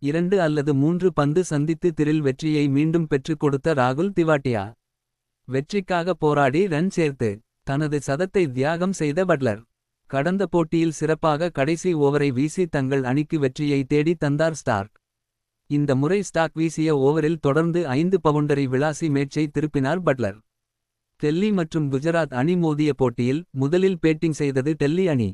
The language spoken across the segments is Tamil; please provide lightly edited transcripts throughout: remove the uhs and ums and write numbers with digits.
2 அல்லது 3 பந்து சந்தித்து திரில் வெற்றியை மீண்டும் பெற்றுக் கொடுத்த ராகுல் திவாட்டியா. வெற்றிக்காக போராடி ரன் சேர்த்து தனது சதத்தை தியாகம் செய்த பட்லர். கடந்த போட்டியில் சிறப்பாக கடைசி ஓவரை வீசி தங்கள் அணிக்கு வெற்றியை தேடி தந்தார் ஸ்டார்க். இந்த முறை ஸ்டார்க் வீசிய ஓவரில் தொடர்ந்து 5 பவுண்டரி விளாசி மேட்சை திருப்பினார் பட்லர். டெல்லி மற்றும் குஜராத் அணி மோதிய போட்டியில் முதலில் பேட்டிங் செய்தது டெல்லி அணி.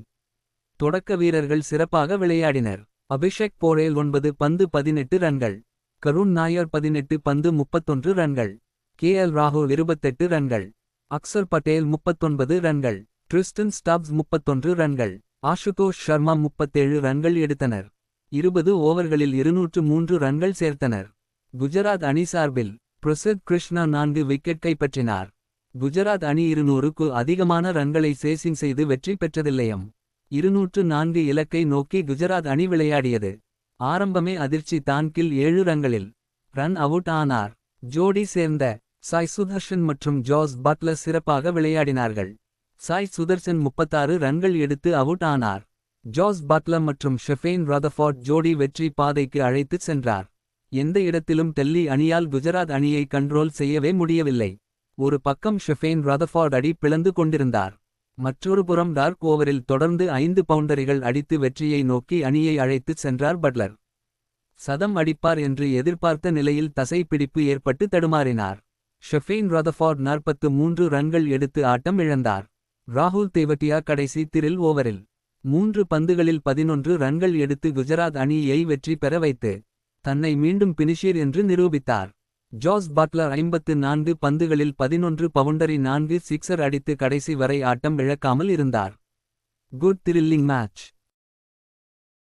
தொடக்க வீரர்கள் சிறப்பாக விளையாடினர். அபிஷேக் போரேல் 9 பந்து 18 ரன்கள். கருண் நாயர் 18 பந்து 31 ரன்கள். KL ராகுல் 28 ரன்கள். அக்சர் பட்டேல் 39 ரன்கள். ட்ரிஸ்டன் ஸ்டப்ஸ் 31 ரன்கள். ஆஷுதோஷ் ஷர்மா 37 ரன்கள் எடுத்தனர். 20 ஓவர்களில் 203 ரன்கள் சேர்த்தனர். குஜராத் அணி சார்பில் பிரசித் கிருஷ்ணா 4 விக்கெட் கைப்பற்றினார். குஜராத் அணி 200க்கு அதிகமான ரன்களை சேசிங் செய்து வெற்றி பெற்றதில்லையம். 204 இலக்கை நோக்கி குஜராத் அணி விளையாடியது. ஆரம்பமே அதிர்ச்சி தான். கில் 7 ரன்களில் ரன் அவுட் ஆனார். ஜோடி சேர்ந்த சாய் சுதர்ஷன் மற்றும் ஜாஸ் பட்லர் சிறப்பாக விளையாடினார்கள். சாய் சுதர்சன் 36 ரன்கள் எடுத்து அவுட் ஆனார். ஜாஸ் பட்லர் மற்றும் ஷெஃபேன் ரதர்ஃபோர்ட் ஜோடி வெற்றி பாதைக்கு அழைத்துச் சென்றார். எந்த இடத்திலும் டெல்லி அணியால் குஜராத் அணியை கண்ட்ரோல் செய்யவே முடியவில்லை. ஒரு பக்கம் ஷெஃபேன் ரதர்ஃபோர்ட் அடி பிளந்து கொண்டிருந்தார். மற்றொரு புறம் டார்க் ஓவரில் தொடர்ந்து 5 பவுண்டரிகள் அடித்து வெற்றியை நோக்கி அணியை அழைத்துச் சென்றார் பட்லர். சதம் அடிப்பார் என்று எதிர்பார்த்த நிலையில் தசை பிடிப்பு ஏற்பட்டு தடுமாறினார். ஷெஃபேன் ரதர்ஃபோர்ட் 43 ரன்கள் எடுத்து ஆட்டம் இழந்தார். ராகுல் திவாட்டியா கடைசி திரில் ஓவரில் 3 பந்துகளில் 11 ரன்கள் எடுத்து குஜராத் அணியை வெற்றி பெற வைத்து தன்னை மீண்டும் பினிஷர் என்று நிரூபித்தார். ஜாஸ் பட்லர் 54 பந்துகளில் 11 பவுண்டரி 4 சிக்ஸர் அடித்து கடைசி வரை ஆட்டம் இழக்காமல் இருந்தார். Good thrilling match.